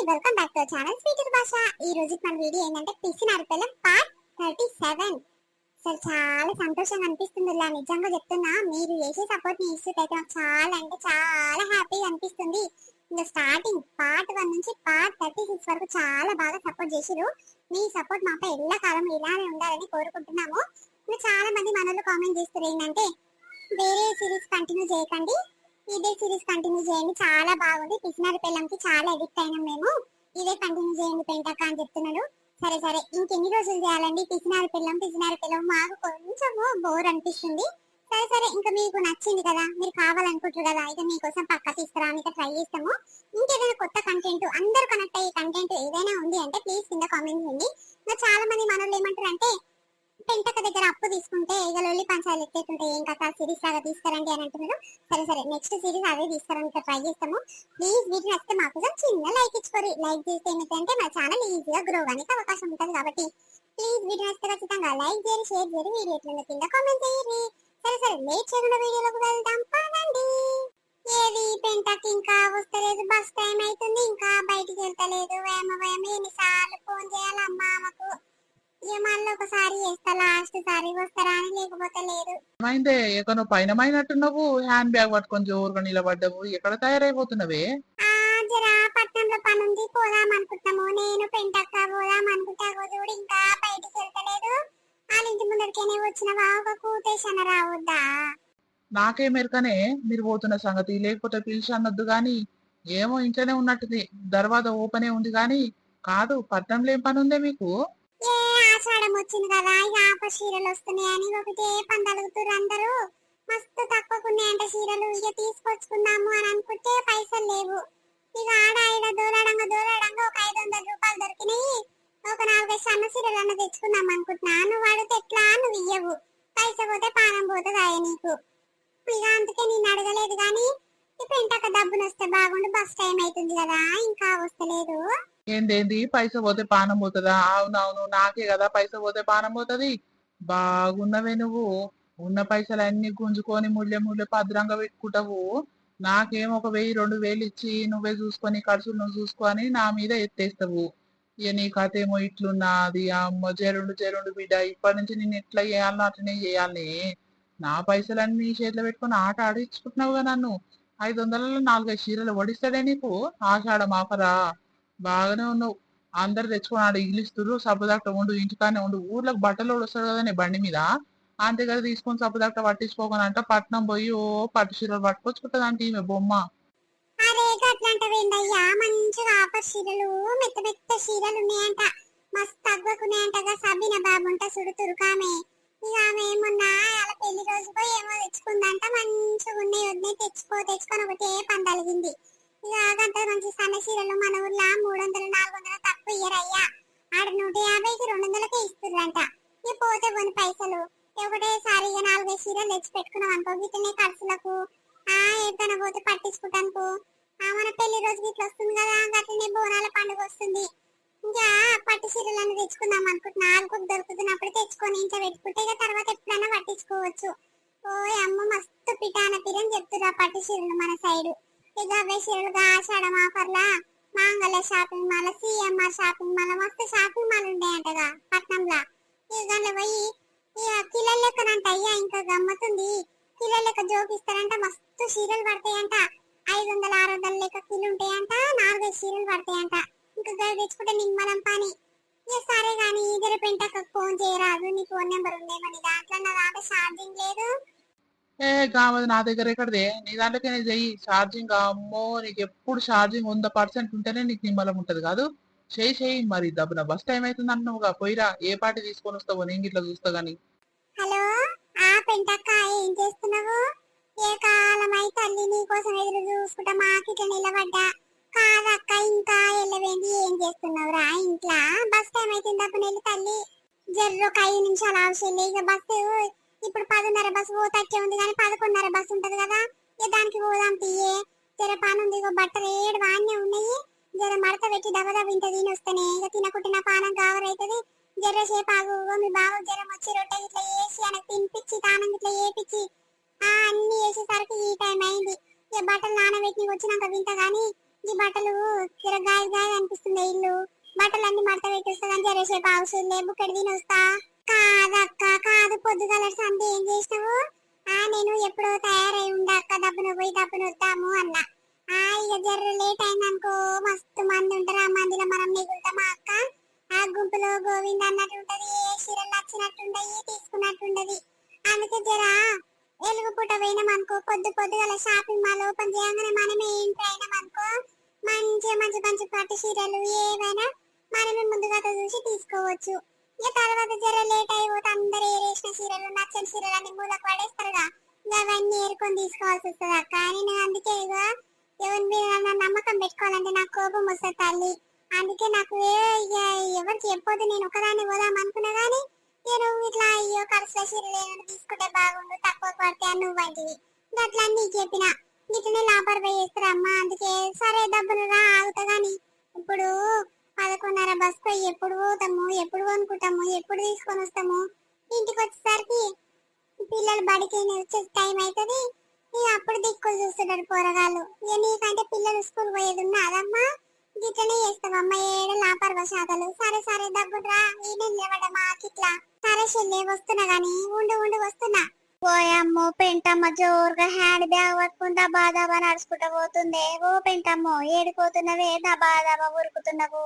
Welcome back to channel sweet భాష. ఈ రోజు మన వీడియో ఏంటంటే పిసినారి పిల్లం పార్ట్ 37. అసలు చాలా సంతోషంగా అనిపిస్తుంది. ఇలా నిజంగా చెప్తున్నా, మీరు చేసే సపోర్ట్ ని ఇస్తుంటే నాకు చాలా అంటే చాలా హ్యాపీగా అనిపిస్తుంది. ఇంకా స్టార్టింగ్ పార్ట్ 1 నుంచి పార్ట్ 36 వరకు చాలా బాగా సపోర్ట్ చేసిరు. మీ సపోర్ట్ మాపై ఎల్లకాలం ఇలానే ఉండాలని కోరుకుంటున్నాము. ఇంకా చాలా మంది మనలో కామెంట్ చేస్తారు ఏంటంటే వేరే సిరీస్ కంటిన్యూ చేయకండి, ఇదే సిరీస్ కంటిన్యూ చేయండి, చాలా బాగుంది, పిసినారి పిల్లంకి చాలా ఎడిక్ట్ అయినాం మేము, ఇదే కంటిన్యూ చేయండి పెంటక్క అని చెప్తున్నాడు. సరే సరే, ఇంకెన్ని రోజులు చేయాలండి పిసినారి పిల్లం మాకు కొంచెము బోర్ అనిపిస్తుంది. సరే సరే, ఇంకా మీకు నచ్చింది కదా, మీరు కావాలనుకుంటారు కదా, ఇక మీకోసం పక్క తీసుకురానికి ట్రై చేస్తాము. ఇంకేదైనా కొత్త కంటెంట్, అందరూ కనెక్ట్ అయ్యే కంటెంట్ ఏదైనా ఉంది అంటే ప్లీజ్ కింద కామెంట్ చేయండి. చాలా మంది మనోళ్ళు ఏమంటారు అంటే పెంటక దగ్గర అప్పు తీసుకుంటే ఇక లొల్లి పంచాలు ఎత్తేస్తుంటే ఏం కథ సిరీస్ లాగా తీసుకురండి అని అంటున్నారు. సరే సరే, నెక్స్ట్ సిరీస్ అదే తీసుకురానికి ట్రై చేస్తాము. ప్లీజ్ వీటిని వస్తే మాకు చిన్న లైక్ ఇచ్చుకోరు. లైక్ చేస్తే ఏమిటంటే మా ఛానల్ ఈజీగా గ్రో అవ్వడానికి అవకాశం ఉంటుంది కాబట్టి ప్లీజ్ వీటిని వస్తే ఖచ్చితంగా లైక్ చేయండి, షేర్ చేయండి, వీడియో కింద కామెంట్ చేయండి. సరే సరే, లేట్ చేయకుండా వీడియోలోకి వెళ్దాం పదండి. ఏది పెంటకి ఇంకా వస్తలేదు, బస్ టైం అవుతుంది, ఇంకా బయటికి వెళ్తలేదు. ఎన్నిసార్లు ఫోన్ చేయాలి అమ్మకు, మళ్ళీ ఒకసారి చేస్తా, లాస్ట్ సారి వస్తారా అని, లేకపోతే లేదు. ఏమైందే, ఎక్కడో పైనమైనట్టున్నావు, హ్యాండ్ బ్యాగ్ పట్టుకొని జోరుగా నిలబడ్డావు, ఎక్కడ తయారైపోతున్నావే? జరా పట్నంలో పని ఉంది, పోదాం అనుకుంటాము. నేను పెంటక్క పోదాం అనుకుంటా, చూడు ఇంకా బయటికి వెళ్తలేదు. వాళ్ళ ఇంటి ముందరికేనే వచ్చినవా, ఒక కూతేషన్ రావద్దా? నాకేమెరకనే మీరు పోతున్న సంగతి, లేకపోతే పిలిచి అనొద్దు గాని. ఏమో ఇంట్లోనే ఉన్నట్టుది, దర్వాజా ఓపెనే ఉంది గాని. కాదు, పట్నంలో ఏం పని ఉందే మీకు? ఏ ఆషాఢం వచ్చింది కదా, ఇక ఆఫర్ చీరలు వస్తున్నాయని ఒకటే పందలుగుతురు అందరూ. మస్తు తక్కువకున్నాయంట చీరలు, ఇక తీసుకొచ్చుకుందాము అని అనుకుంటే పైసలు లేవు. ఇక ఆడ ఈడ దూరడంగా ఒక 500 రూపాయలు దొరికినాయి. ఒక 4-5 సన్న చీరలు అన్న తెచ్చుకుందాం అనుకుంటున్నా. నువ్వు అడిగితే ఎట్లా, నువ్వు ఇయ్యవు. పైస పోతే పానం పోతుంది అయ్యా నీకు. ఇక అందుకే నేను అడగలేదు గాని, ఇప్పుడు ఇంతక డబ్బులు వస్తే బాగుండు, బస్ టైం అవుతుంది కదా, ఇంకా వస్తలేదు. ఏందేంది పైస పోతే పానం పోతుందా? అవునవును, నాకే కదా పైస పోతే పానం పోతుంది. బాగున్నవే నువ్వు, ఉన్న పైసలన్నీ గుంజుకొని ముళ్ళె భద్రంగా పెట్టుకుంటావు. నాకేం 1000-2000 ఇచ్చి నువ్వే చూసుకొని ఖర్చులు నువ్వు చూసుకొని నా మీద ఎత్తేస్తావు. ఇక నీ కథ ఏమో ఇట్లున్నది. అమ్మ జరుండు బిడ్డ, ఇప్పటి నుంచి నేను ఎట్లా చేయాలనో అట్లనే చేయాలి. నా పైసలన్నీ చేతిలో పెట్టుకొని ఆట ఆడించుకుంటున్నావుగా నన్ను. 500లలో 4-5 చీరలు వడిస్తాడే నీకు? ఆషాఢం ఆఫరా? బాగానే ఉన్నావు. అందరు తెచ్చుకొని ఆడ ఇగిలిస్తురు, సబ్బుదాక్క ఉండు, ఇంటికానే ఉండు. ఊర్లోకి బట్టలు వస్తాడు కదా నీ బండి మీద, అంతే కదా తీసుకొని సబ్బుదాక్క పట్టించుకోకని అంట పట్నం పోయి ఓ పట్టు చీరలు పట్టుకొచ్చుకుంటది అంటే ఈమె బొమ్మ. అరే గట్లంటవేందయ్యా, మంచిగా ఆఫర్ చీరలు, మెత్త చీరలు ఉన్నాయంట, మస్తు తగ్గకున్నాయంటగా. సబిన బాబుంట సుడు తురుకామె, ఇక ఆమె ఏమున్నా అలా పెళ్లి రోజుకో ఏమో తెచ్చుకుందంట. మంచిగా ఉన్నాయి, వద్దే తెచ్చుకొని ఒకటే పందలిగింది. ఇక అంత మంచి సన్న చీరలు మన ఊర్లో 300-400 తక్కువ ఇయ్యరయ్యా. ఆడ 150కి 200కే ఇస్తుర్రంట. ఇక పోతే కొన్ని పైసలు ఒకటేసారి ఇక 4-5 చీరలు తెచ్చి పెట్టుకున్నాం అనుకో, వీటినే ఖర్చులకు ఎక్కడికైనా పోతే పట్టించుకుంటానుకో. మన పెళ్లి రోజుకి ఇట్లా వస్తుంది కదా, అట్లనే బోనాల పండుగ వస్తుంది. ఇంకా పట్టు చీరలను తెచ్చుకుందాం అనుకుంటున్నా. ఆల్కొక దొరుకుతున్నప్పుడు తెచ్చుకొని ఇంట్లో పెట్టుకుంటే ఇక తర్వాత ఎప్పుడైనా పట్టించుకోవచ్చు. ఓ అమ్మ మస్తు పిటాన పిరని చెప్తున్నా పట్టు చీరలు మన సైడు. ఇక అవే చీరలుగా ఆషాఢం ఆఫర్లా మాంగళ్య shopping mall, CMR shopping mall, మస్తు షాపింగ్ మాల్ ఉండేయంటగా పట్నంలో. ఇక దాంట్లో పోయి ఇక కిలో లెక్కనంట అయ్యా, ఇంకా గమ్మతుంది. కిలో లెక్క జోకిస్తారంట, మస్తు చీరలు పడతాయంట. 500-600 లెక్క కిలో ఉంటాయంట, 4-5 చీరలు పడతాయంట. ఇంకా గది తెచ్చుకుంటే నిమ్మలం పని. ఇక సరే గాని ఇద్దరు పెంటకు ఫోన్ చేయరాదు, నీ ఫోన్ నెంబర్ ఉందేమని దాంట్లో, నా దాంట్లో ఛార్జింగ్ లేదు. ఏ కావదు, నా దగ్గర ఎక్కడదే, నీ దాంట్లోకే చెయ్యి ఛార్జింగ్. అమ్మో, నీకు ఎప్పుడు ఛార్జింగ్ 100% ఉంటేనే నీకు నిమ్మలం ఉంటది కాదు. చెయ్యి మరి దబ్బున బస్ టైం అవుతుంది అంటున్నావుగా, పోయిరా. ఏ పార్టీ తీసుకొని వస్తావో నేను ఇట్లా చూస్తా గానీ. హలో, పెంటక్క ఏం చేస్తున్నావు? ఏ కాలమై తల్లి నీకోసం ఎదురు చూసుకుంటా మాకిట్లా నిలబడ్డా. కాదక్క ఇంకా వెళ్ళవేంది, ఏం చేస్తున్నావు రా ఇంట్లో? బస్ టైం అవుతుంది అప్పుడు వెళ్ళి తల్లి. జర్రు ఒక 5 నిమిషాలు అవసరం. ఇక బస్సు ఇప్పుడు 10:30 బస్సు పోతచ్చే ఉంది కానీ 11:30 బస్సు ఉంటది కదా, ఇక దానికి పోదాం తీయే. జర పని ఉంది, ఇక బట్టలు ఏడు వాన్నే ఉన్నాయి. జర మడత పెట్టి దబదబ ఇంత తిని వస్తేనే ఇక తినకుంటే నా పానం గావరైతుంది. జర సేపు ఆగు, మీ బావ జ్వరం వచ్చి రొట్టె ఇట్లా వేసి ఆయనకు తినిపించి తానం ఇట్లా వేపించి అన్ని వేసేసరికి ఈ టైం అయింది. ఇక బట్టలు నానబెట్టి వచ్చినాక వింట గానీ ఈ బట్టలు జర గాయ గాయ అనిపిస్తుంది ఇల్లు. బట్టలన్నీ మడత పెట్టేస్తా కానీ జరసేపు అవసరం లేవు ఇక్కడ తినొస్తా. కాదక్క కాదు, పొద్దుగల సంధి ఏం చేసినావు? నేను ఎప్పుడో తయారై ఉండ అక్క, దబ్బున పోయి దబ్బున వద్దాము అన్నా. ఇక జర్ర లేట్ అయిందనుకో మస్తు మంది ఉంటారు, ఆ మందిలో మనం మిగులుతామా అక్క? ఆ గుంపులో గోవింద్ అన్నట్టు ఉంటది, ఏ చీరలు నచ్చినట్టుండయి తీసుకున్నట్టుండది. అందుకే జర ఎలుగు పూట పోయినామనుకో, పొద్దుగల షాపింగ్ మాల్ ఓపెన్ చేయగానే మనమే ఎంట్రీ అయినామనుకో మంచి మంచి మంచి పట్టు చీరలు ఏవైనా మనమే ముందుగా చూసి తీసుకోవచ్చు. ఇక తర్వాత జర లేట్ అయిపోతే అందరు ఏరేసిన చీరలు నచ్చని చీరలు అన్ని మూలకు పడేస్తారుగా, అవన్నీ ఏరుకొని తీసుకోవాల్సి వస్తుంది అక్క. నేను అందుకే ఇక ఎవరి మీద నమ్మకం పెట్టుకోవాలంటే నాకు కోపం వస్తుంది తల్లి. అందుకే నాకు ఎవరికి చెప్పొద్దు, నేను ఒకదాన్ని పోదాం అనుకున్నా గానీ నువ్వు ఇట్లా అయ్యో ఖర్చుల చీరలు ఏమైనా తీసుకుంటే బాగుండు, తక్కువ పడితే అని నువ్వు అంటివి. అట్లా నీకు చెప్పిన ఇట్లనే లాపర్వై చేస్తారమ్మా. అందుకే సరే డబ్బులు రా ఆగుతా గాని ఇప్పుడు 11:30 బస్ పోయి ఎప్పుడు పోతాము, ఎప్పుడు కొనుక్కుంటాము, ఎప్పుడు తీసుకొని వస్తాము? ఇంటికి వచ్చేసరికి పిల్లలు బడికి వచ్చే టైం అవుతుంది. ఇక అప్పుడు దిక్కులు చూస్తున్నాడు పోరగాళ్ళు. ఇక నీకంటే పిల్లలు స్కూల్ పోయేది ఉన్నదమ్మా, గిట్లనే చేస్తావమ్మా ఏడు లాపర్వ శాతలు. సరే సరే డబ్బులు రా, ఈయన లేవడమా కిట్లా. సరే చెల్లి వస్తున్నా గాని ఉండు ఉండు వస్తున్నా. పోయమ్మో పెంటమ్మ జోరుగా హ్యాండ్ బ్యాగ్ పట్టుకుని దబా నడుచుకుంటా పోతుందే. ఓ పెంటమ్మో ఏడిపోతున్నవే, దబా ఉరుకుతున్నావు?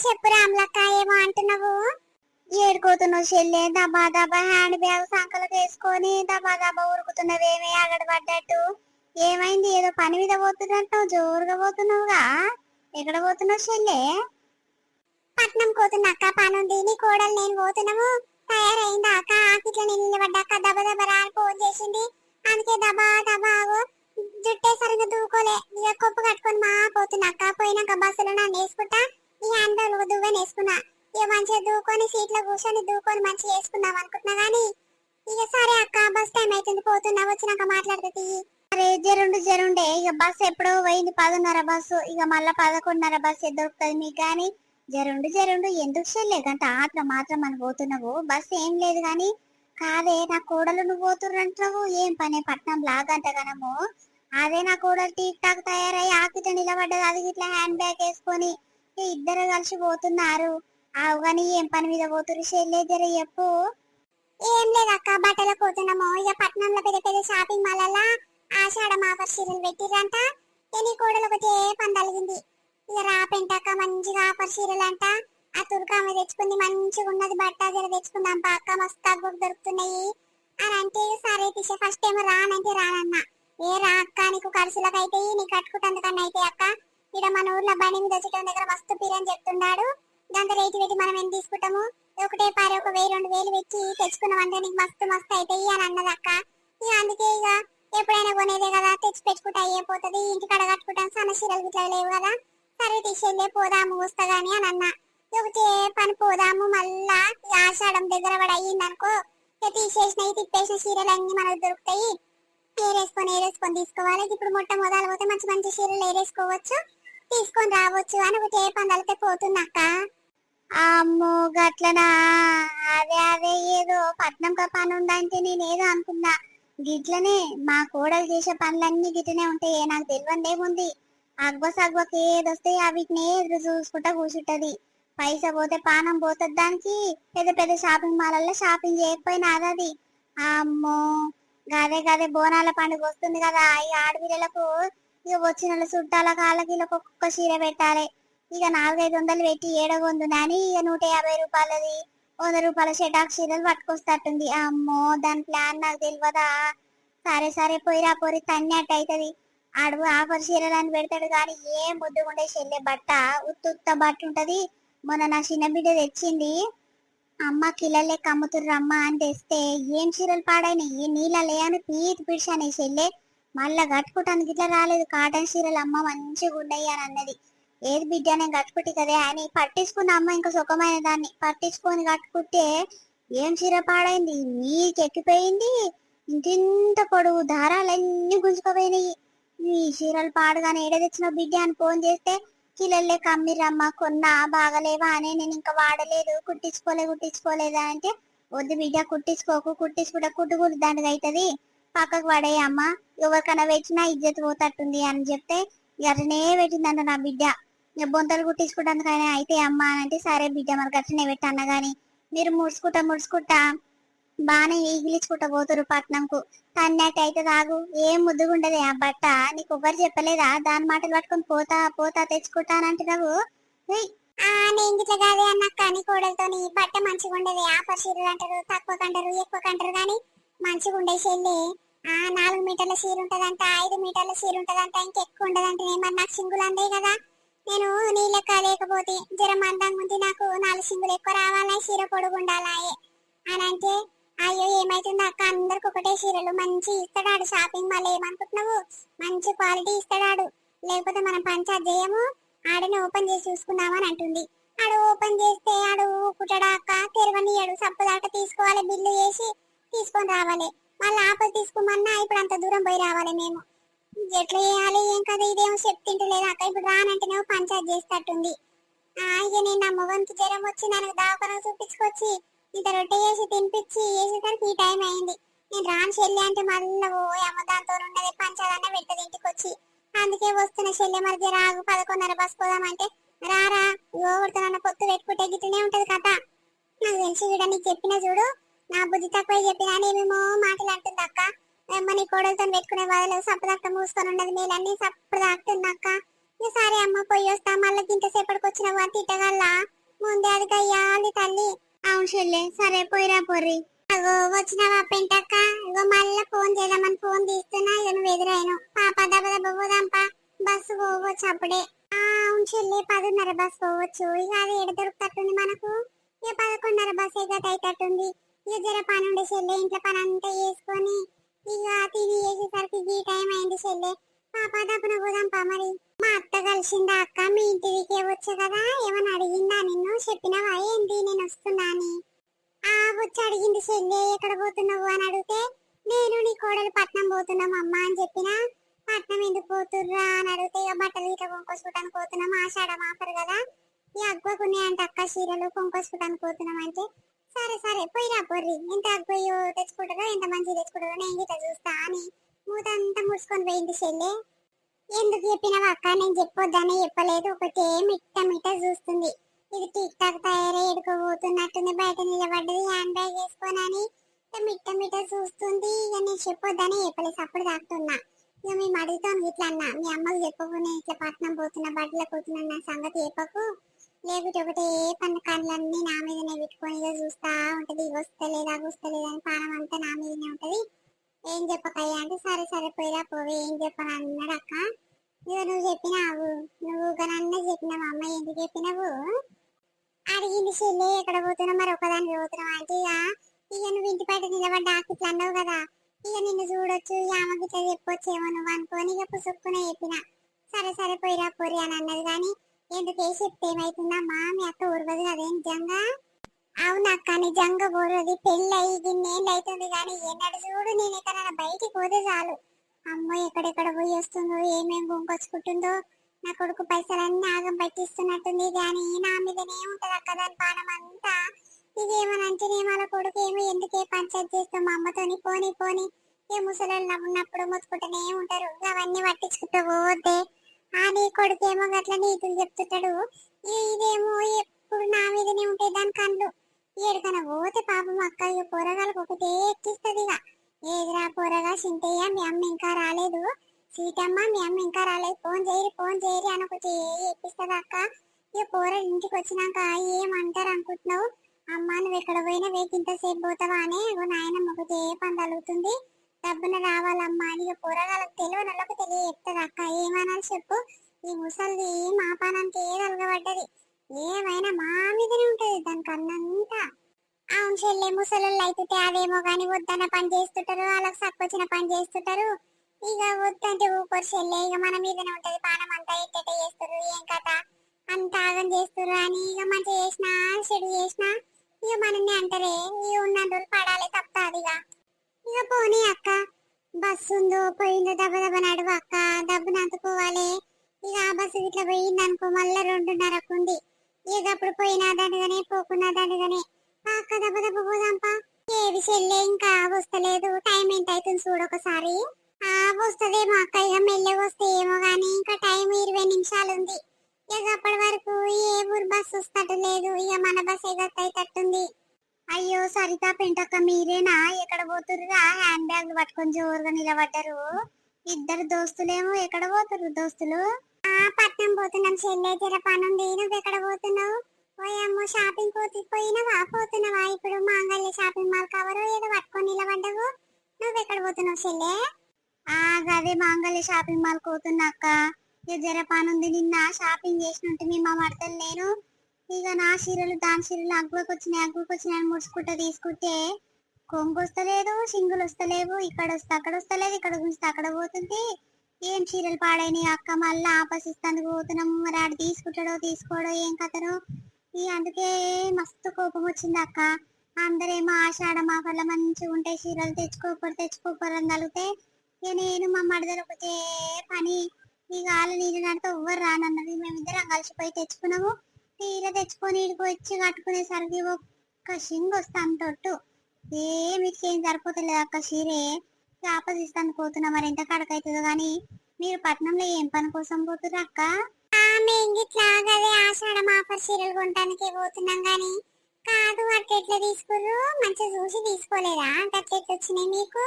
చెప్పు రామ్లక్క, ఏమో అంటున్నావు? ఏడుకోతున్నావు చెల్లె, దబా హ్యాండ్ బ్యాగ్ సంకలకు వేసుకొని దబా ఉరుకుతున్నవేమే అగడ పడ్డట్టు. ఏమైంది? ఏదో పని మీద పోతున్నట్టు జోరుగా పోతున్నావుగా, ఎక్కడ పోతున్నావు చెల్లె? పట్నం పోతున్నా అక్క, పనుంది. నీ కోడలు నేను పోతున్నాము. తయారైందా అక్క? ఆకిట్లా నిలబడ్డాక దబా రాని ఫోన్ చేసింది. అందుకే దబా జుట్టే సరిగ్గా దూకోలే, ఇక కొప్పు కట్టుకొని మా పోతున్నా అక్క. పోయినాక బస్సులో నన్ను వేసుకుంటా, ఈ అందరూ దువ్వని వేసుకున్నా. ఇక మంచిగా దూకొని సీట్లో కూర్చొని దూకొని మంచిగా వేసుకుందాం అనుకుంటున్నా గానీ ఇక సరే అక్క బస్ టైం అవుతుంది, పోతున్నా, వచ్చినాక మాట్లాడుతుంది. అరే జరుండే, ఇక బస్సు ఎప్పుడో పోయింది, 10:30 బస్సు. ఇక మళ్ళా 11:30 బస్సు దొరుకుతుంది మీకు. గాని జరుండు ఎందుకు చెల్లేకంట ఆత్ర మాత్రం అని పోతున్నావు? బస్సు ఏం లేదు గాని. కాదే నా కోడలు నువ్వు పోతుర్రంటున్నావు, ఏం పనే పట్నం లాగంట గనము. అదే నా కోడలు టీక్ టాక్ తయారై ఆకిట నిలబడ్డది, అది ఇట్లా హ్యాండ్ బ్యాగ్ వేసుకొని ఇద్దరు కలిసి పోతున్నారు. ఆవు గాని ఏం పని మీద పోతురు చెల్లే, జర చెప్పు. ఏం లేదు అక్క, బట్టలు పోతున్నాము. ఇక పట్నంలో పెద్ద పెద్ద షాపింగ్ మాల్ ఆషాఢం ఆఫర్ చీరలు పెట్టిరంట. నీ కోడలు ఒకటే పని తలిగింది. ఇక రా పెంటాక మంచిగా ఆఫర్ చీరలు అంట. ఆ తుర్కామె తెచ్చుకుంది, మంచిగా ఉన్నది బట్ట, జర తెచ్చుకుందాం అక్క, మస్తు తగ్గుకు దొరుకుతున్నాయి అని అంటే సరే తీసే. ఫస్ట్ ఏమో రానంటే రానన్నా. ఏ రా అక్క, నీకు ఖర్చులకు అయితే నీ కట్టుకుంటందుకన్నా అయితే అక్క. ఇక్కడ మన ఊర్లో బండి మీద వచ్చేట దగ్గర మస్తు పీరని చెప్తున్నాడు. దాంతో రేటు పెట్టి మనం ఏం తీసుకుంటాము? ఒకటే పారి ఒక 1000-2000 పెట్టి తెచ్చుకున్నామంటే నీకు మస్తు మస్తు అవుతాయి అని అన్నది అక్క. ఇక అందుకే ఇక ఎప్పుడైనా కొనేదే కదా, తెచ్చి పెట్టుకుంటే అయిపోతుంది, ఇంటికాడ కట్టుకుంటాం, సన్న చీరలు గిట్లా లేవు కదా. సరే తీసేళ్ళే పోదాము వస్తాగాని అని అన్నా. ఒకటే పని పోదాము. మళ్ళా ఆషాఢం దగ్గర పడి అయ్యిందనుకో, తీసేసినవి తిప్పేసిన చీరలు అన్ని మనకు దొరుకుతాయి. ఏరేసుకొని తీసుకోవాలి. ఇప్పుడు మొట్టమొదలు పోతే మంచి మంచి చీరలు ఏరేసుకోవచ్చు, తీసుకొని రావచ్చు అని ఒకటే పందాలతో పోతున్నాక. అమ్మో గట్లనా? అదే ఏదో పట్నం పని ఉందంటే నేనేదో అనుకున్నా. గిట్లనే మా కోడలు చేసే పనులన్నీ గిట్లనే ఉంటాయి, నాకు తెలియదేముంది. అగ్వకి ఏదొస్తే వీటిని ఎదురు చూసుకుంటా కూర్చుంటది. పైసా పోతే పానం పోతుంది దానికి. పెద్ద పెద్ద షాపింగ్ మాలల్లో షాపింగ్ చేయకపోయినా అది. అమ్మో గదే బోనాల పండుగ వస్తుంది కదా, ఈ ఆడపిల్లలకు ఇక వచ్చిన చుట్టాల కాళ్ళకి ఒక్కొక్క చీర పెట్టాలి. ఇక 400-500 పెట్టి ఏడగొందు అని ఇక 150 రూపాయలది 100 రూపాయల షటాక్ చీరలు పట్టుకొస్తట్టుంది. అమ్మో దాని ప్లాన్ నాకు తెలియదా. సరే పోయిరా పోరి తన్నట్టు అవుతుంది. అడుగు ఆఫర్ చీరలు అని పెడతాడు కానీ ఏం ముద్దుగుండే చెల్లె బట్ట, ఉత్త బట్ట ఉంటది. మొన్న నా చిన్న బిడ్డ తెచ్చింది, అమ్మ కిలలే కమ్ముతుర్రమ్మ అని తెస్తే ఏం చీరలు పాడైనాయి, నీళ్ళలే అని పీటి పిడిచాను చెల్లె. మళ్ళా కట్టుకుంటానికి ఇట్లా రాలేదు, కాటన్ చీరలు అమ్మ మంచిగా ఉన్నాయి అని అన్నది. ఏది బిడ్డ నేను కట్టుకుంటే కదే అని పట్టించుకున్న అమ్మ, ఇంకా సుఖమైన దాన్ని పట్టించుకొని కట్టుకుంటే ఏం చీర పాడైంది, నీకు ఎక్కిపోయింది. ఇంటింత పొడుగు దారాలన్నీ గుంజుకుపోయినాయి. ఈ చీరలు పాడుగానే ఏడ తెచ్చిన బిడ్డ అని ఫోన్ చేస్తే కిలల్లే కమ్మిరమ్మ, కొన్నా బాగలేవా అని, నేను ఇంకా వాడలేదు, కుట్టించుకోలేదా అంటే వద్దు బిడ్డ కుట్టించుకుంటే కుట్టుకుడు దండగా అవుతుంది, పక్కకు పడేయమ్మ, ఎవరికైనా వచ్చినా ఇజ్జత్ పోతట్టుంది అని చెప్తే గట్లనే పెట్టిందంట నా బిడ్డ. ఇక బొంతలు కుట్టించుకుంటాను అయితే అమ్మ అని అంటే సరే బిడ్డ మరి గట్లనే పెట్టన్న గాని మీరు ముడుచుకుంటా బాగానే ఈగిలించుకుంటా పోతురు పట్నంకు. కన్నట్టు అయితే తాగు ఏం ముద్దుగుండదే ఆ బట్ట. నీకు ఎవ్వరు చెప్పలేదా దాని మాటలు పట్టుకొని పోతా పోతా తెచ్చుకుంటానంటున్నావు? నేను గిట్ల కాదే అన్న కానీ కోడలతోని బట్ట మంచిగా ఉండదు. ఆఫర్ చీరలు అంటారు, తక్కువ కంటారు, ఎక్కువ కంటారు కానీ మంచిగా ఉండే చెల్లి. 4 మీటర్ల చీర ఉంటదంట, 5 మీటర్ల చీర ఉంటదంట, ఇంకెక్కువ ఉండదంటే మరి నాకు సింగులు అందే కదా. నేను నీ లెక్క లేకపోతే జర మందంగా ఉంది, నాకు 4 సింగులు ఎక్కువ రావాలా, చీర పొడుగు ఉండాలాయే అని అంటే అయ్యో ఏమైతుంది అక్క అందరికి ఒకటే చీరలు మంచి ఇస్తాడాడు షాపింగ్ మాల్. ఏమనుకుంటున్నావు మంచి క్వాలిటీ ఇస్తాడాడు. లేకపోతే మనం పంచాయత్ చేయము, ఆడనే ఓపెన్ చేసి చూసుకుందామని అంటుంది. ఆడు ఓపెన్ చేస్తే ఆడు కుట్టడా అక్క తెరవనియాడు. సప్పుదాట తీసుకోవాలి, బిల్లు చేసి తీసుకొని రావాలి. మళ్ళీ ఆపద తీసుకోమన్నా ఇప్పుడు అంత దూరం పోయి రావాలి మేము. ఎట్లా చేయాలి ఏం కదా ఇదేమో చెప్తింటలేదు అక్క. ఇప్పుడు రానంటేనేమో పంచాయత్ చేస్తట్టుంది. ఇక నేను నా మొగంకి జ్వరం వచ్చి నన్ను దవాఖాన చూపించుకొచ్చి ఇంత రొట్టె చేసి తినిపించి వేసేసరికి ఈ టైం అయింది. నేను రాను చెల్లి అంటే మళ్ళీ ఓ అమ్మ దాంతో ఉన్నది పంచాలన్న పెట్టదు ఇంటికి వచ్చి. అందుకే వస్తున్న చెల్లె మరి రాగు 11:30 బస్ పోదామంటే రారా ఓవడుతున్న పొత్తు పెట్టుకుంటే గిట్లనే ఉంటది కదా. నాకు తెలిసి కూడా నీకు చెప్పిన చూడు నా బుద్ధి తక్కువ చెప్పినా నేమేమో మాటలు అంటుంది అక్క. నీ కోడలతో పెట్టుకునే వాళ్ళు సప్పదక్క మూసుకొని ఉన్నది మేలన్నీ సప్పుడు తాకుతుంది అక్క. ఇక సరే అమ్మ పోయి వస్తా మళ్ళీ ఇంతసేపటికి వచ్చిన తిట్టగల్లా ముందే అది కయ్యాలి తల్లి. అవును చెల్లె సరే పోయిరా పొర్రి. అగో వచ్చినావా పెంటక్క. ఇగో మళ్ళా ఫోన్ చేద్దామని ఫోన్ తీస్తున్నా ఇక నువ్వు ఎదురైను. పాప దెబ్బ దెబ్బ పోదాంపా బస్సు పోవచ్చు అప్పుడే. అవును చెల్లె 10:30 బస్ పోవచ్చు. ఇక అది ఎడ దొరుకుతట్టుంది మనకు. ఇక 11:30 బస్ ఎగట అయితట్టుంది. ఇక జర పని ఉండే చెల్లె ఇంట్లో పని అంతా చేసుకొని ఇక తిని వేసేసరికి ఈ టైం అయింది చెల్లె. పాప దెబ్బన పోదాంపా మరి. మా అత్త కలిసిందా అక్క మీ ఇంటికి వచ్చా కదా ఏమని అడిగిందా నిన్ను? చెప్పినవా ఏంటి నేను వస్తున్నా అని? వచ్చి అడిగింది చెల్లె ఎక్కడ పోతున్నావు అని అడిగితే నేను నీ కోడలు పట్నం పోతున్నాం అమ్మ అని చెప్పిన. పట్నం ఎందుకు పోతుర్రా అని అడిగితే ఇక బట్టలు ఇట్లా కొనుక్కోసుకుంటాను పోతున్నాం ఆషాఢం ఆఫర్ కదా ఈ అగ్గకున్నాయంట అక్క చీరలు కొనుక్కోసుకుంటాను పోతున్నాం అంటే సరే సరే పోయిరా పొర్రి ఎంత అగ్గయ్యో తెచ్చుకుంటారో ఎంత మంచి తెచ్చుకుంటారో నేను ఇట్లా చూస్తా అని మూతంతా ముడుచుకొని పోయింది చెల్లె. ఎందుకు చెప్పినవా అక్క నేను చెప్పొద్దని చెప్పలేదు. ఒకటే మిట్ట మిట్ట చూస్తుంది. ఇది టిక్ టాక్ తయారై ఎడుకోబోతున్నట్టుంది. బయట నిలబడ్డది హ్యాండ్ బ్యాగ్ వేసుకోనని మిట్ట మిట్ట చూస్తుంది. ఇక నేను చెప్పొద్దని చెప్పలేదు అప్పుడు తాకుతున్నా. ఇక మేము అడుగుతాం ఇట్లా అన్న మీ అమ్మకు చెప్పకు నేను ఇట్లా పట్నం పోతున్నా బట్టలు పోతున్నా నా సంగతి చెప్పకు. లేకపోతే ఒకటే కళ్ళన్నీ నా మీదనే పెట్టుకొని ఇక చూస్తా ఉంటది. వస్తలేదా వస్తలేదని పానం అంతా నా మీదనే ఉంటది. ఏం చెప్పకయ్యా అంటే సరే సరే పోయిరా పోవే ఏం చెప్పను అన్నాడు అక్క. ఇక నువ్వు చెప్పినావు నువ్వు నన్ను చెప్పినావు అమ్మ ఎందుకు చెప్పినావు అడిగింది చెల్లి. ఎక్కడ పోతున్నావు మరి ఒకదాన్ని పోతున్నావు అంటే ఇక నువ్వు ఇంటి బయట నిలబడ్డా ఇట్లా అన్నావు కదా ఇక నిన్ను చూడొచ్చు ఈ ఆమెకి ఇట్లా చెప్పొచ్చేమో నువ్వు అనుకోని ఇక పుసుక్కునే చెప్పిన. సరే సరే పోయిరా పోరి అని అన్నది కానీ ఎందుకు వేసి చెప్తే ఏమైతుందమ్మా మీ అక్క ఊరవదు కదా నిజంగా. అవునక్క నిజంగా ఊరది పెళ్ళి అయ్యి ఇన్నేళ్ళు అవుతుంది కానీ ఎన్నడు చూడు నేను ఎక్కడైనా బయటికి పోతే చాలు అమ్మో ఎక్కడెక్కడ పోయి వస్తుందో ఏమేమి గుంకొచ్చుకుంటుందో నా కొడుకు పైసలన్నీ ఆగం పట్టిస్తున్నట్టుంది కానీ నా మీదనే ఉంటది అక్క దాని పానం అంతా. ఇదేమనంటే వాళ్ళ కొడుకు ఏమో ఎందుకే పంచాయతీ చేస్తాం మా అమ్మతోని పోని పోని ఏ ముసలోళ్ళు ఉన్నప్పుడు మొత్తుకుంటూనే ఉంటారు అవన్నీ పట్టించుకుంటూ పోతే నీ కొడుకు ఏమో గట్ల నీతులు చెప్తుంటాడు. ఇదేమో ఎప్పుడు నా మీదనే ఉంటాయి దాని కళ్ళు. ఏడుకన్నా పోతే పాపం అక్క ఇక పొరగాలకు ఒకటే ఎక్కిస్తుంది. ఇక ఏదిరా పొరగా చింతయ్య మీ అమ్మ ఇంకా రాలేదు సీతమ్మ మీ అమ్మ ఇంకా రాలేదు ఫోన్ చేయరి అని ఒకటి ఎక్కిస్తుంది అక్క. ఇక పోర ఇంటికి వచ్చినాక ఏమంటారు అనుకుంటున్నావు అమ్మ నువ్వు ఎక్కడ పోయినా వేకి ఇంతసేపు పోతావా అని నాయనమ్మ ఒకటే పని అలుగుతుంది. డబ్బున రావాలమ్మా అని ఇక పొరగాలకు తెలియనోళ్ళకు చెప్తుంది అక్క. ఏమనాలి చెప్పు ఈ ముసలిది మా పానానికి ఏది అలగబడ్డది ఏమైనా మా మీదనే ఉంటది దాని కన్నంతా. అవును చెల్లె ముసలోళ్ళు అయితే అదేమో గాని వద్దన్న పని చేస్తుంటారు వాళ్ళకి సక్కొచ్చిన పని చేస్తుంటారు. ఇక వద్దంటే ఊకోరు చెల్లె ఇక మన మీదనే ఉంటది పానం అంతా ఎట్టెట చేస్తారు ఏం కథ అంత ఆగం చేస్తారు అని ఇక మంచి చేసినా చెడు చేసినా ఇక మనల్ని అంటారే ఇక ఉన్న రోజులు పడాలి తప్పదు. ఇక పోనీ అక్క బస్సు ఉందో పోయిందో దెబ్బ దెబ్బ నడువు అక్క డబ్బును అందుకోవాలి. ఇక ఆ బస్సు ఇట్లా పోయింది అనుకో మళ్ళీ 2:30కు ఉంది. ఇక అప్పుడు పోయినా దండగానే పోకున్నా దండగానే అక్క దెబ్బ దెబ్బ పోదాంపా. ఏది చెల్లె ఇంకా వస్తలేదు టైం ఎంత అవుతుంది చూడొకసారి. వస్తదేమో అక్క, ఇక మెల్లగా వస్తే ఏమో గానీ ఇంకా టైం 20 నిమిషాలు ఉంది. ఇక అప్పటి వరకు ఏ ఊరు బస్సు వస్తట్టు లేదు, ఇక మన బస్ ఎగట్టేటట్టుంది. అయ్యో సరిత పెంటక్క మీరేనా? ఎక్కడ పోతుర్రుగా? హ్యాండ్ బ్యాగ్ పట్టుకొని జోరుగా నిలబడ్డారు. ఇద్దరు దోస్తులేమో ఎక్కడ పోతుర్రు దోస్తులు? పట్నం పోతున్నాం చెల్లె, జర పనుంది. నువ్వు ఎక్కడ పోతున్నావు? ఓయమ్మో షాపింగ్ పోయినవా? పోతున్నావా? ఇప్పుడు మాంగళ్య షాపింగ్ మాల్ కవర్ ఏదో పట్టుకొని నిలబడ్డావు. నువ్వు ఎక్కడ పోతున్నావు చెల్లె? గదే మాంగళ్య షాపింగ్ మాల్ పోతున్నాక్క. ఇక జర పనుంది. నిన్న షాపింగ్ చేసినట్టు మా మడతలు నేను ఇక నా చీరలు దాని చీరలు అగ్గుకొచ్చినాయి ముడుచుకుంటా తీసుకుంటే కొంగు వస్తలేదు, సింగులు వస్తలేవు. ఇక్కడ వస్తే అక్కడ వస్తలేదు, ఇక్కడ గుంజితే అక్కడ పోతుంది. ఏం చీరలు పాడైనాయి అక్క, మళ్ళీ ఆపసిస్తానికి పోతున్నాము. మరి ఆడు తీసుకుంటాడో తీసుకోడో ఏం కథనో. అందుకే మస్తు కోపం వచ్చింది అక్క. అందరేమో ఆషాఢ మాఫర్ల మంచిగా ఉంటే చీరలు తెచ్చుకోకూడదు తలిగితే ఇక నేను మా మడదలు ఒకటే పని. ఇక వాళ్ళ నీళ్ళు నడితే ఎవ్వరు రానన్నది. మేమిద్దరం కలిసిపోయి తెచ్చుకున్నాము. తీర తెచ్చుకొని ఇడికి వచ్చి కట్టుకునేసరికి ఒక్క షింగ్ వస్తాను తొట్టు. మీకు ఏం సరిపోతలేదు అక్క చీరే. ఆపసిస్తాను పోతున్నా, మరి ఎంత కడకైతుందో గానీ. మీరు పట్నంలో ఏం పని కోసం పోతున్నారు అక్క? ఆషాఢ మాఫర్ చీరలు కొనడానికి పోతున్నాం గానీ. కాదు అట్లా తీసుకుర్రు, మంచిగా చూసి తీసుకోలేదా? అట్లా వచ్చినాయి మీకు?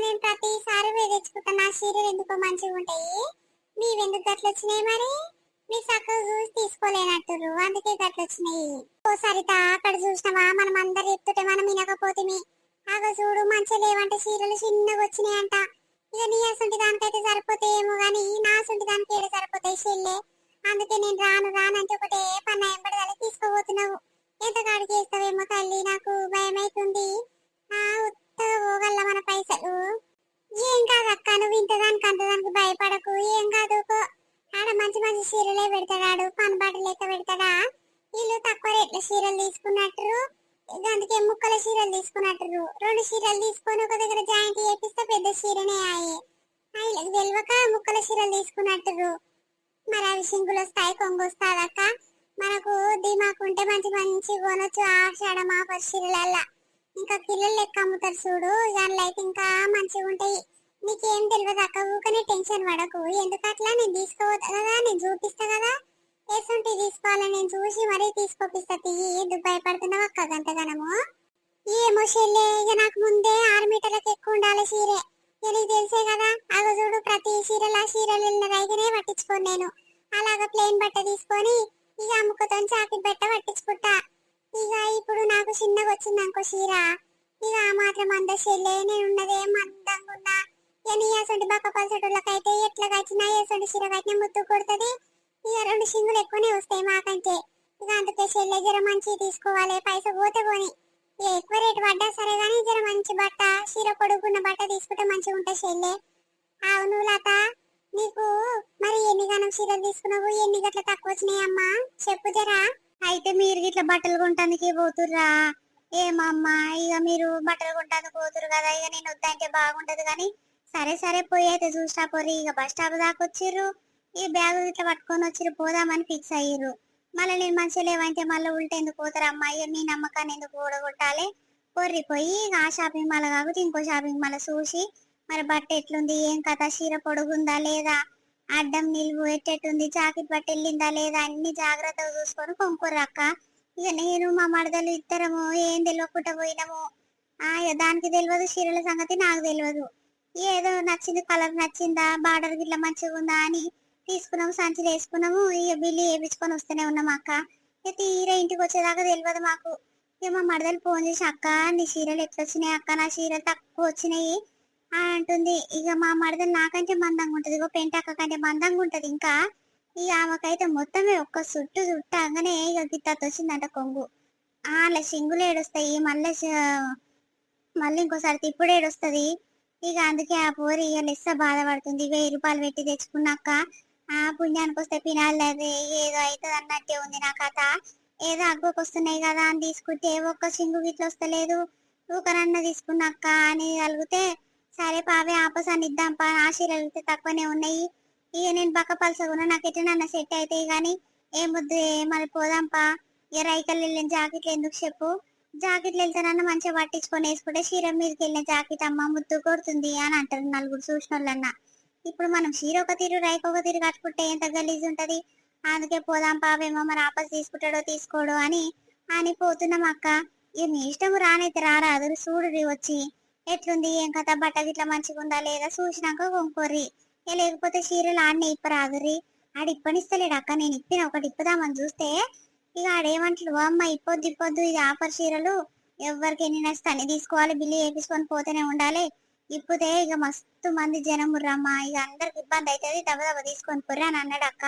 నేను ప్రతిసారి తెచ్చుకుంటా. నా చీరలు ఎందుకో మంచిగా ఉంటాయి, మీవెందుకు గట్ల వచ్చినాయి? మరి మీ చక్కగా చూసి తీసుకోలేనట్టురు, అందుకే గట్ల వచ్చినాయి. ఓ సరిత, అక్కడ చూసినావా? మనం అందరు చెప్తుంటే మనం వినకపోతే అగ చూడు మంచిగా లేవంటే చీరలు చిన్నగా వచ్చినాయంట. ఇక నీ అసంటి దానికైతే సరిపోతాయేమో గానీ నా అసంటి దానికి ఏడ సరిపోతాయి చెల్లె. అందుకే నేను రానంటే ఒకటే పన్న ఎంబడదాలి తీసుకోబోతున్నావు. ఎంత కాడికి చేస్తావేమో తల్లి, నాకు భయం అవుతుంది. ఉత్తగా పోగల మన పైసలు. ఏం కాదు అక్క, నువ్వు ఇంతదానికి అంతదానికి భయపడకు. ఏం కాదు, ఆడ మంచి మంచి చీరలే పెడతాడాడు, పని బాటలు లెక్క పెడతాడా. వీళ్ళు తక్కువ రేట్ల చీరలు తీసుకున్నట్టు, అందుకే ముక్కల చీరలు తీసుకున్నట్టు. 2 చీరలు తీసుకొని ఒక దగ్గర జాయింట్ చేపిస్తే పెద్ద చీరనే అయ్యే. వీళ్ళకి తెలియక ముక్కల చీరలు తీసుకున్నట్టు. మరి అవి సింగులు వస్తాయి, కొంగు వస్తాదక్క. మనకు దిమాకుంటే మంచి మంచి కొనొచ్చు ఆషాఢ మాఫర్ చీరలల్లా. ఇంకా కిల్లలు లెక్క అమ్ముతారు చూడు, దానిలో అయితే ఇంకా మంచిగా ఉంటాయి. నీకేం తెలియదు అక్క, ఊకనే టెన్షన్ పడకు. ఎందుకు అట్లా? నేను తీసుకోవద్దు కదా, నేను చూపిస్తా కదా. ఎసుంటి తీసుకోవాలని నేను చూసి మరీ తీసుకోపిస్తా. ఎందుకు భయపడుతున్నావు అక్క గంటగనము? ఏమో చెల్లె, ఇక నాకు ముందే 6 మీటర్లకు ఎక్కువ ఉండాలి చీరే. ఇక నీకు తెలిసే కదా. అగ చూడు, ప్రతి చీరలు రైగనే పట్టించుకోను నేను. అలాగా ప్లెయిన్ బట్ట తీసుకొని ఇక అమ్ముకతో చాకిట్ బట్ట పట్టించుకుంటా. ఇక ఇప్పుడు నాకు చిన్నగా వచ్చింది అనుకో చీర, ఇక ఆ మాత్రం అంద చెల్లె. నేను ఉన్నదే మందంగా ఉన్నా. ఇక నీ అసంటి బక్క పలసటోళ్ళకైతే ఎట్లా కాచినా ఎసంటి చీర కాచినా ముత్తు కొడుతుంది. ఇక 2 సింగులు ఎక్కువనే వస్తాయి మాకంటే. ఇక అందుకే చెల్లె జర మంచి తీసుకోవాలి, పైస పోతే పోని. ఎక్కువ రేటు పడ్డా సరే గానీ జర మంచి బట్ట, చీర పొడుగున్న బట్ట తీసుకుంటే మంచిగా ఉంటాయి చెల్లె. అవును లత, నీకు మరి ఎన్ని గనం చీరలు తీసుకున్నావు? ఎన్ని గట్ల తక్కువ వచ్చినాయమ్మా చెప్పు జరా. అయితే మీరు ఇట్లా బట్టలు కొనడానికి పోతుర్రా? ఏమమ్మా, ఇక మీరు బట్టలు కొనడానికి పోతురు కదా, ఇక నేను వద్దంటే బాగుంటది కానీ. సరే పోయి అయితే చూసినా పోరి. ఇక బస్ స్టాప్ దాకా వచ్చిర్రు, ఈ బ్యాగు ఇట్లా పట్టుకొని వచ్చిర్రు, పోదామని ఫిక్స్ అయ్యిర్రు. మళ్ళీ నేను మంచిగా లేవంటే మళ్ళీ ఉల్టా ఎందుకు పోతారు అమ్మా? ఇక మీ నమ్మకాన్ని ఎందుకు ఓడగొట్టాలి? పొర్రి పోయి ఆ షాపింగ్ మాల్ కాకపోతే ఇంకో షాపింగ్ మాల్ చూసి మరి బట్ట ఎట్లుంది, ఏం కథ, చీర పొడుగుందా లేదా, అడ్డం నిలువు ఎట్టెట్టుంది, జాకెట్ బట్ట వెళ్ళిందా లేదా, అన్ని జాగ్రత్తగా చూసుకొని కొనుక్కోరక్క. ఇక నేను మా మరదలు ఇద్దరము ఏం తెలియకుండా పోయినాము. దానికి తెలియదు చీరల సంగతి, నాకు తెలియదు. ఏదో నచ్చింది, కలర్ నచ్చిందా, బార్డర్ గిట్లా మంచిగా ఉందా అని తీసుకున్నాము, సంచులు వేసుకున్నాము. ఇక బిల్లు వేయించుకొని వస్తూనే ఉన్నాం అక్క. ఇక తీరా ఇంటికి వచ్చేదాకా తెలియదు మాకు. ఇక మా మరదలు ఫోన్ చేసి, అక్క నీ చీరలు ఎట్లా వచ్చినాయి అక్క, నా చీరలు తక్కువ వచ్చినాయి అంటుంది. ఇక మా మరదలు నాకంటే మందంగా ఉంటది, ఇగో పెంటక్క కంటే మందంగా ఉంటది. ఇంకా ఇక ఆమెకైతే మొత్తమే ఒక్క చుట్టంగానే ఇక గిత్తత వచ్చిందంట కొంగు. అలా సింగులు ఏడొస్తాయి, మళ్ళీ ఇంకోసారి తిప్పుడు ఏడొస్తుంది. ఇక అందుకే ఆ పోరి ఇక లెస్స బాధపడుతుంది. 1000 రూపాయలు పెట్టి తెచ్చుకున్నాక పుణ్యానికి వస్తే పినాలే ఏదో అవుతుంది అన్నట్టే ఉంది నా కథ. ఏదో అగ్గుకు వస్తున్నాయి కదా అని తీసుకుంటే ఒక్క సింగు గిట్ల వస్తలేదు. ఊకనన్న తీసుకున్నాక అని కలిగితే సరే పావే ఆపసాన్ని ఇద్దాంపా, ఆశీర్వదితే తక్కువనే ఉన్నాయి. ఇక నేను పక్క పలసగున్నా, నాకు ఎట్లనన్నా సెట్ అవుతాయి కానీ ఏం వద్దు, మళ్ళీ పోదాంపా. ఇక రైకల్ వెళ్ళిన జాకెట్లు ఎందుకు చెప్పు, జాకెట్లు వెళ్తానన్న మంచిగా పట్టించుకొని వేసుకుంటే చీర మీదకి వెళ్ళిన జాకెట్ అమ్మ ముద్దు కొడుతుంది అని అంటారు నలుగురు చూసిన వాళ్ళన్నా. ఇప్పుడు మనం చీర ఒక తీరు రైక్ ఒక తీరు కట్టుకుంటే ఎంత గలీజ్ ఉంటది. అందుకే పోదాం పావేమో మరి ఆపస్ తీసుకుంటాడో తీసుకోడో అని పోతున్నాం అక్క. ఇక మీ ఇష్టం రానైతే రారాదు చూడురి వచ్చి ఎట్లుంది ఏం కథ బట్ట గిట్లా మంచిగా ఉందా లేదా చూసినాక కొనుక్కోర్రి. లేకపోతే చీరలు ఆడనే ఇప్పరాదురి. ఆడ ఇప్పనిస్తలేడు అక్క. నేను ఇప్పిన ఒకటి ఇప్పుదామని చూస్తే ఇక ఆడేమంటాడు అమ్మ ఇప్పొద్దు ఇప్పొద్దు ఇది ఆఫర్ చీరలు ఎవరికి ఎన్ని నచ్చుతాయి తీసుకోవాలి బిల్లు వేపించుకొని పోతూనే ఉండాలి. ఇప్పుతే ఇక మస్తు మంది జనం ఉర్రమ్మా ఇక అందరికి ఇబ్బంది అవుతుంది దెబ్బ తీసుకొని పోర్రి అని అన్నాడు అక్క.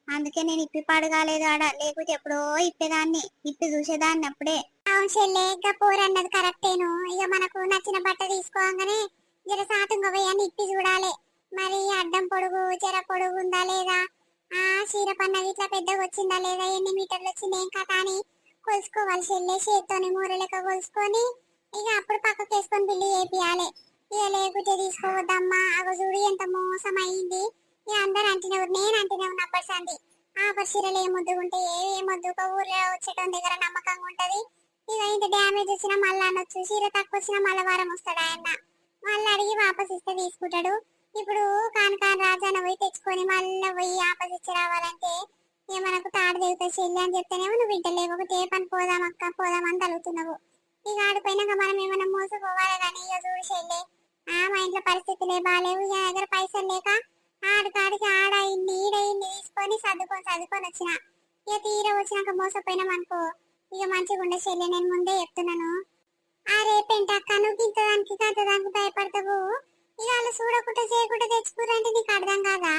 అందుకే నేను ఇప్పి పడగాలేదు ఆడ లేకపోతే ఎప్పుడో ఇప్పేదాన్ని ఇప్పి చూసేదాన్ని అప్పుడే. అవును చెల్లె ఇక పోరన్నది కరెక్టేను. ఇక మనకు నచ్చిన బట్ట తీసుకోగానే జర సాటుంగా పోయి అని ఇప్పి చూడాలి. మరి అడ్డం పొడుగు చెర పొడుగు ఉందా లేదా, ఆ చీర పన్నది ఇట్లా పెద్దగా వచ్చిందా లేదా, ఎన్ని మీటర్లు వచ్చింది ఏం కథ అని కొలుసుకోవాలి చెల్లె. చేత్తోని మూర లెక్క కొలుసుకొని ఇక అప్పుడు పక్కకు వేసుకొని బిల్లు చేపియాలి. ఇక లేకుంటే తీసుకోవద్దమ్మా అగ చూడు ఎంత మోసం అయింది. ఇక అందరు అంటేనే నేను అంటేనే ఉన్నప్పటి సంది ఆఫర్ చీరలు ఏమొద్దు ఉంటే ఏమొద్దు ఒక ఊర్లో వచ్చేటోని దగ్గర నమ్మకంగా ఉంటది. ఇక ఇంత డ్యామేజ్ వచ్చినా మళ్ళీ అనొచ్చు, చీర తక్కువ వచ్చినా మళ్ళీ వారం వస్తాడు ఆయన మళ్ళీ అడిగి వాపస్ ఇస్తే తీసుకుంటాడు. ఇప్పుడు కాని రాజాన పోయి తెచ్చుకొని మళ్ళీ పోయి ఆపస్ ఇచ్చి రావాలంటే ఇక మనకు తాడు దిగుతాయి చెల్లి అని చెప్తేనేమో నువ్వు వింటలేవు. ఒకటి ఏ పని పోదాం అక్క పోదాం అని తలుగుతున్నావు. ఇక ఆడిపోయినాక మనం ఏమైనా మోసపోవాలి కానీ ఇక చూడు చెల్లి మా ఇంట్లో పరిస్థితులే బాగాలేవు. ఇక దగ్గర పైసలు లేక ఆడికాడికి ఆడ ఇన్ని ఈడ ఇన్ని తీసుకొని చదువుకొని వచ్చిన. ఇక తీర వచ్చినాక మోసపోయినాం అనుకో ఇక మంచిగా ఉండే చెల్లి. నేను ముందే చెప్తున్నాను. ఆ రేపేంటక్క నువ్వు ఇంతదానికి గంతదానికి భయపడతావు. ఇక వాళ్ళు చూడకుండా చేయకుండా తెచ్చుకురంటే నీకు అర్థం కాదా?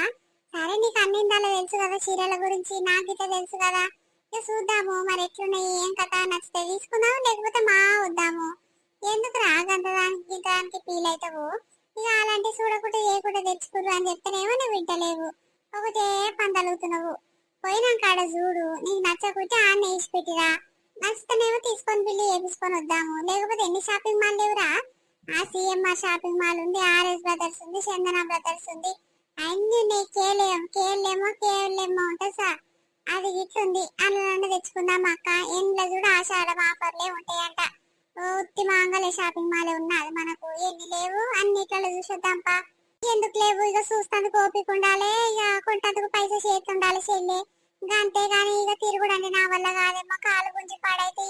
సరే నీకు అన్ని ఇందాలో తెలుసు కదా చీరల గురించి, నాకు ఇట్లా తెలుసు కదా. ఇక చూద్దాము మరి ఎట్లున్నాయి ఏం కథ నచ్చితే తీసుకుందాము లేకపోతే మా వద్దాము. ఎందుకు రా గంతదానికి ఇంతదానికి ఫీల్ అవుతావు. ఇక అలాంటి చూడకుండా చేయకుండా తెచ్చుకుర్రు అని చెప్తేనేమో నువ్వు వింటలేవు. ఒకటే పందలుగుతున్నావు. పోయినాక ఆడ చూడు నీకు నచ్చకుంటే ఆ నేసి పెట్టిరా, నచ్చితేనేమో తీసుకొని బిల్లు చేపించుకొని వద్దాము. లేకపోతే ఎన్ని షాపింగ్ మాల్ లేవురా. ఆ సిఎంఆర్ షాపింగ్ మాల్ ఉంది, ఆర్ఎస్ బ్రదర్స్ ఉంది, చందన బ్రదర్స్ ఉంది, అన్ని ఉన్నాయి. కేవలేమో ఉంటుంది సార్ అది ఇట్లుంది. అందులో తెచ్చుకుందాం అక్క. ఎండ్ల చూడు ఆషాఢం ఆఫర్లే ఉంటాయంట. ఉత్తి మాంగళ్య షాపింగ్ మాల్ ఉన్నది మనకు. ఎన్ని లేవు అన్నిట్లలో చూసేద్దాంపా. ఎందుకు లేవు ఇక చూస్తానికి ఓపిక ఉండాలి. ఇక కొంటందుకు పైసా చేతి ఉండాలి చెల్లి. ఇంకా అంతేగాని ఇక తిరుగుడండి నా వల్ల కాదేమో. కాలు గుంజి పాడైతే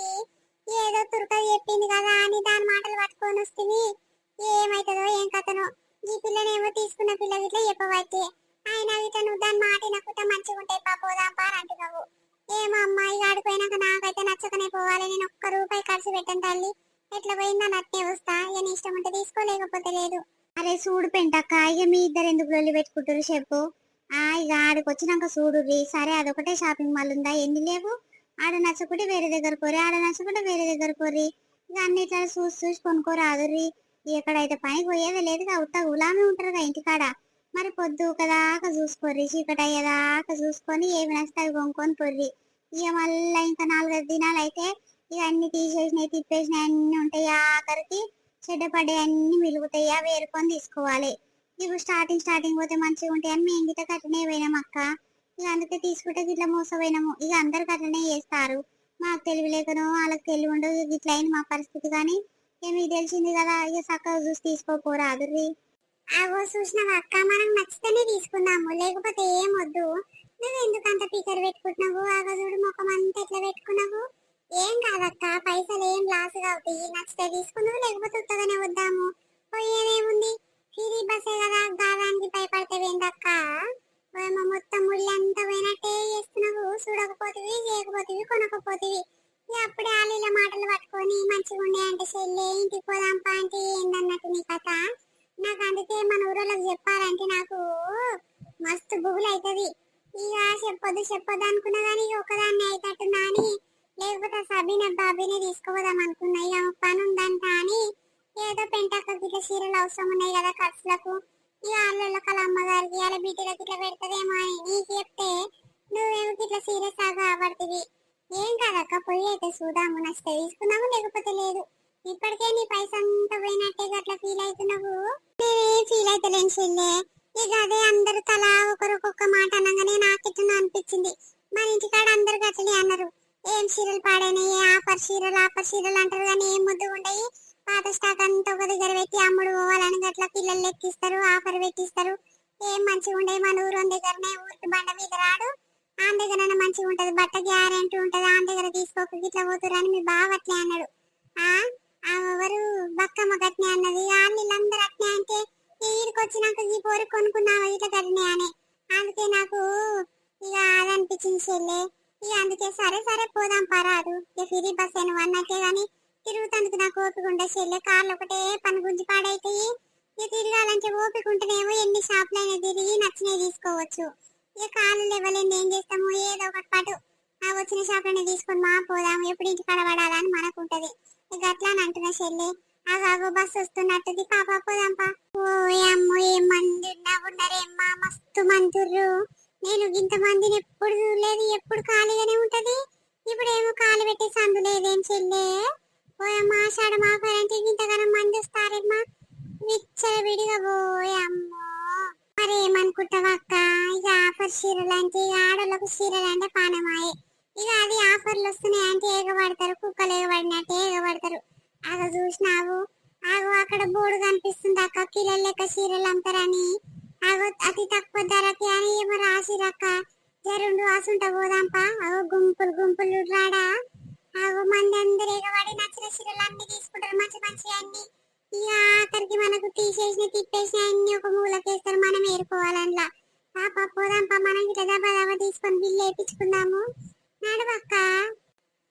ఏదో తురకది చెప్పింది కదా అని దాని మాటలు పట్టుకొని వస్తుంది. ఏమైతుందో ఏం కథనో. ఈ పిల్లనేమో తీసుకున్న పిల్ల ఇట్లా చెప్పబట్టి ఆయన ఇట్లా నువ్వు దాని మాట నక్కుతా మంచిగా ఉంటాయి పోదాంపా అని అంటున్నావు. ఏమో అమ్మాయి ఆడిపోయినాక నాకైతే నచ్చకనే పోవాలి. నేను ఒక్క రూపాయి ఖర్చు పెట్టను తల్లి. ఎట్లా పోయిందా నట్టే వస్తా. ఇక నీ ఇష్టం ఉంటే తీసుకోలేకపోతే లేదు. అరే చూడు పెంటక్క ఇక మీ ఇద్దరు ఎందుకు లొల్లి పెట్టుకుంటారు చెప్పు. ఇక ఆడికి వచ్చినాక చూడు సరే అదొకటే షాపింగ్ మాల్ ఉందా ఎన్ని లేవు. ఆడ నచ్చకుంటే వేరే దగ్గర కోరి, ఆడ నచ్చకుంటే వేరే దగ్గర కోరి. ఇక అన్నిట్లా చూసి కొనుక్కోరాదుర్రి. ఎక్కడైతే పనికి పోయేది లేదు ఉత్త గులామే ఉంటారుగా ఇంటికాడ. మరి పొద్దు కదాకా చూసుకోర్రి, చీకటి అయ్యేదాకా చూసుకొని ఏమి నచ్చితే అవి కొనుక్కొని పొర్రి. ఇక మళ్ళీ ఇంకా 4-5 దినాలు అయితే ఇక అన్ని తీసేసినాయి తిప్పేసినాయి అన్ని ఉంటాయి. ఆఖరికి చెడ్డపడే అన్ని మిలుగుతాయి. అవి ఏరుకొని తీసుకోవాలి. ఇప్పుడు స్టార్టింగ్ పోతే మంచిగా ఉంటాయి అని మేము గిట్ట కట్టనే పోయినాం అక్క. ఇక అందుకే తీసుకుంటే గిట్లా మోసపోయినాము. ఇక అందరికి అట్లనే చేస్తారు. మాకు తెలివి లేకనో వాళ్ళకి తెలివి ఉండదు. గిట్ల అయింది మా పరిస్థితి. కానీ ఇక మీకు తెలిసింది కదా ఇక చక్కగా చూసి తీసుకోపోరాదుర్రి. అవో చూసినావా అక్క మనం నచ్చితేనే తీసుకుందాము లేకపోతే ఏం వద్దు. నువ్వు ఎందుకు అంత పీకర్ పెట్టుకుంటున్నావు. ఆగ చూడు ముఖం అంతా ఎట్లా పెట్టుకున్నావు. ఏం కాదక్క పైసలు ఏం లాస్ అవుతాయి. నచ్చితే తీసుకుందాము లేకపోతే ఉత్తగానే వద్దాము. పోయేదేముంది ఫ్రీ బస్సే కదా. గాదానికి భయపడతావేందక్క. మొత్తం ముళ్ళంతా పోయినట్టే చేస్తున్నావు. చూడకపోతివి చేయకపోతివి కొనకపోతివి. అప్పుడే ఆలీల మాటలు పట్టుకొని మంచిగా ఉండే అంటే చెల్లె ఇంటికి పోదాంపా అంటే ఏందన్నట్టు నీ కథ. నాకు అందుకే మన ఊరోళ్ళకి చెప్పాలంటే నాకు మస్తు బుగులు అవుతుంది. ఇక చెప్పొద్దు అనుకున్నా కానీ ఇక ఒకదాన్ని అయితట్టున్నా అని లేకపోతే బాబీనే తీసుకోదాం అనుకున్నా. ఇక పని ఉందంట అని ఏదో పెంటక్క గిట్ల చీరలు అవసరం ఉన్నాయి కదా ఖర్చులకు. ఇక వాళ్ళకి వాళ్ళ అమ్మగారికి వాళ్ళ బీటీలకు ఇట్లా పెడతదేమో అని నీకు చెప్తే నువ్వేమో ఇట్లా సీరియస్ గా పడుతుంది. ఏం కాదక్క పొయ్యి అయితే చూద్దాము. నచ్చితే తీసుకుందాము లేకపోతే లేదు. ఇప్పటికే నీ పైసా అంతా పోయినట్టే అట్లా ఫీల్ అవుతున్నావు. నేనేం ఫీల్ అవుతలేను చెల్లె. ఇక అదే అందరు తలా ఒకరికొక్క మాట అనగానే నాకెట్లా అనిపించింది. మన ఇంటికాడ అందరు గట్లనే అన్నారు. ఏం చీరలు పాడైనాయి, ఆఫర్ చీరలు అంటారు కానీ ఏం ముద్దు ఉండయి. పాత స్టాక్ అంతా ఒక దగ్గర పెట్టి అమ్ముడు పోవాలని గట్లా పిల్లలు లెక్కిస్తారు, ఆఫర్ పెట్టిస్తారు. ఏం మంచిగా ఉండే మన ఊరు దగ్గరనే, ఊరికి బండ మీద రాడు ఆ దగ్గర మంచిగా ఉంటది, బట్ట గ్యారెంటీ ఉంటది, ఆ దగ్గర తీసుకోక ఇట్లా పోతురు అని మీ బావ అట్లే అన్నాడు. ఆ ఎవరు బక్కమ్మ గట్నే అన్నది, వీళ్ళందరూ అట్నే అంటే ఈడికి వచ్చినాక ఈ పోరు కొనుక్కున్నావా ఇట్లా గట్నే అని. అందుకే నాకు ఇక అదనిపించింది చెల్లె. ఇక అందుకే సరే సరే పోదాం పరాదు, ఇక ఫ్రీ బస్ అయిన అన్నకే గాని తిరుగుతందుకు నాకు ఓపిక ఉండే చెల్లె. కార్లు ఒకటే పని గుంజి పాడైతాయి. ఇక తిరగాలంటే ఓపిక ఉంటేనేమో ఎన్ని షాపులైనా తిరిగి నచ్చినవి తీసుకోవచ్చు. ఇక కాళ్ళు లేవలేంది ఏం చేస్తాము, ఏదో ఒకటి పాటు ఆ వచ్చిన షాపులనే తీసుకొని మా పోదాము, ఎప్పుడు ఇంటి కాడ పడాలని మనకు ఉంటది. ఇక అట్లా అని అంటున్నా చెల్లె. ఆగాగో బస్సు వస్తున్నట్టుది, పాప పోదాంపా. ఓ అమ్మో ఏం మంది ఉన్నారేమ్మా, మస్తు మంతుర్రు. నేను ఇంత మందిని ఎప్పుడు చూడలేదు, ఎప్పుడు ఖాళీగానే ఉంటది. ఇప్పుడు ఏమో ఖాళీ పెట్టే సందు లేదేం చెల్లె. ఓయమ్మా ఆషాఢం ఆఫర్ అంటే ఇంతగానం మంది వస్తారేమ్మా, విచ్చల విడిగా. పోయమ్మో మరి ఏమనుకుంటావా అక్క, ఇక ఆఫర్ చీరలు అంటే ఆడోళ్ళకు చీరలు అంటే పానమాయే. ఇక అది ఆఫర్లు వస్తున్నాయి అంటే ఎగబడతారు, కుక్కలు ఎగబడినట్టు ఎగబడతారు. అగ చూసినావు, ఆగో అక్కడ బోర్డు కనిపిస్తుంది అక్క, కిలోల లెక్క చీరలు అమ్ముతారని. ఆగో అతి తక్కువ ధరకి అని ఏమో రాసిరక్క. జరుండు అసుంట పోదాంపా. అగో గుంపులు గుంపులు రాడా, ఆగో మంది అందరు ఎగబడి నచ్చిన చీరలు అన్ని తీసుకుంటారు, మంచి మంచి అన్ని. ఇక ఆఖరికి మనకు తీసేసిన తిప్పేసిన అన్ని ఒక మూలకేస్తారు, మనం ఏరుకోవాలన్లా. పాప పోదాంపా, మనం ఇట్లా దబా దబా తీసుకొని బిల్లు వేయించుకుందాము. నడవక్క.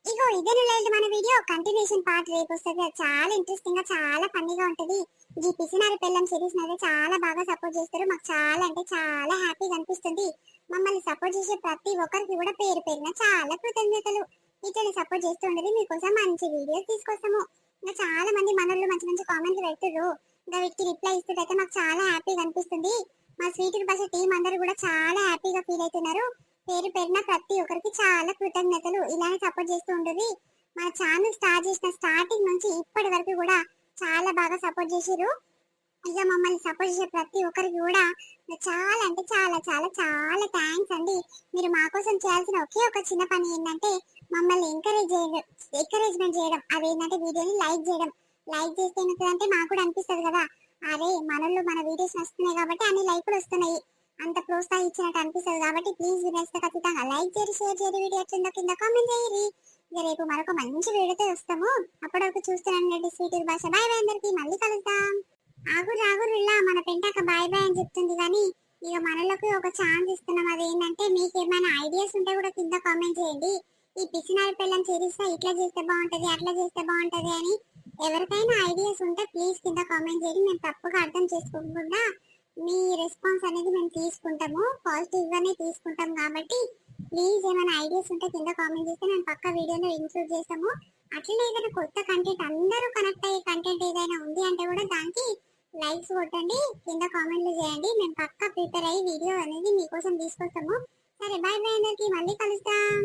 ఇగో ఇదే లేదు మన వీడియో కంటిన్యూషన్ పార్ట్ రేపు వస్తుంది. అది చాలా ఇంట్రెస్టింగ్ గా చాలా ఫన్నీగా ఉంటది. ఈ పిసినారి పెళ్ళం సిరీస్ అయితే చాలా బాగా సపోర్ట్ చేస్తారు, మాకు చాలా అంటే చాలా హ్యాపీగా అనిపిస్తుంది. మమ్మల్ని సపోర్ట్ చేసే ప్రతి ఒక్కరికి కూడా పేరు పేరున చాలా కృతజ్ఞతలు. ఇట్లా సపోర్ట్ చేస్తూ ఉండదు, మీకోసం మంచి వీడియోస్ తీసుకొస్తాము. ఇంకా చాలా మంది మనోళ్ళు మంచి మంచి కామెంట్లు పెడుతుర్రు, ఇంకా వీటికి రిప్లై ఇస్తుంటే మాకు చాలా హ్యాపీగా అనిపిస్తుంది. మా స్వీట్ భాష టీం అందరూ కూడా చాలా హ్యాపీగా ఫీల్ అవుతున్నారు. పేరు పేరున ప్రతి ఒక్కరికి చాలా కృతజ్ఞతలు. ఇలానే సపోర్ట్ చేస్తూ ఉండదు. మన ఛానల్ స్టార్ట్ చేసిన స్టార్టింగ్ నుంచి ఇప్పటి వరకు కూడా చాలా బాగా సపోర్ట్ చేసిర్రు. ఇక మమ్మల్ని సపోర్ట్ చేసే ప్రతి ఒక్కరికి కూడా చాలా అంటే చాలా చాలా చాలా థ్యాంక్స్ అండి. మీరు మా కోసం చేయాల్సిన ఒకే ఒక చిన్న పని ఏంటంటే మమ్మల్ని ఎంకరేజ్మెంట్ చేయడం. అదేంటంటే వీడియోని లైక్ చేయడం. లైక్ చేస్తే ఏమవుతుందంటే మాకు కూడా అనిపిస్తుంది కదా, అరే మనోళ్ళు మన వీడియోస్ వస్తున్నాయి కాబట్టి అన్ని లైకులు వస్తున్నాయి, అంత ప్రోత్సహించినట్టు అనిపిస్తుంది. కాబట్టి ప్లీజ్ వినేస్తే ఖచ్చితంగా లైక్ చేసి షేర్ చేయండి, వీడియో వచ్చిందో కింద కామెంట్ చేయరి. ఇక రేపు మరొక మంచి వీడియోతో వస్తాము. అప్పటివరకు చూస్తున్నానండి స్వీట్ భాష. బాయ్ బాయ్, అందరికి మళ్ళీ కలుద్దాం. ఆగుర్రిలా మన పెంటాక బాయ్ బాయ్ అని చెప్తుంది కానీ ఇక మనలకు ఒక ఛాన్స్ ఇస్తున్నాం. అదేంటంటే మీకు ఏమైనా ఐడియాస్ ఉంటే కూడా కింద కామెంట్ చేయండి. ఈ పిసినారి పిల్లం సిరీస్ ఇట్లా చేస్తే బాగుంటది, అట్లా చేస్తే బాగుంటది అని ఎవరికైనా ఐడియాస్ ఉంటే ప్లీజ్ కింద కామెంట్ చేయండి. మేము తప్పుగా అర్థం చేసుకోకుండా మీ రెస్పాన్స్ అనేది మేము తీసుకుంటాము, పాజిటివ్ గానే తీసుకుంటాం. కాబట్టి ప్లీజ్ ఏమైనా ఐడియాస్ ఉంటే కింద కామెంట్ చేస్తే మేము పక్క వీడియోలో ఇంక్లూడ్ చేస్తాము. అట్లనే ఏదైనా కొత్త కంటెంట్ అందరూ కనెక్ట్ అయ్యే కంటెంట్ ఏదైనా ఉంది అంటే కూడా దానికి లైక్స్ కొట్టండి, కింద కామెంట్లు చేయండి. మేము పక్కా ప్రిపేర్ అయ్యి వీడియో అనేది మీకోసం తీసుకొస్తాము. సరే బాయ్ బాయ్, అందరికి మళ్ళీ కలుస్తాం.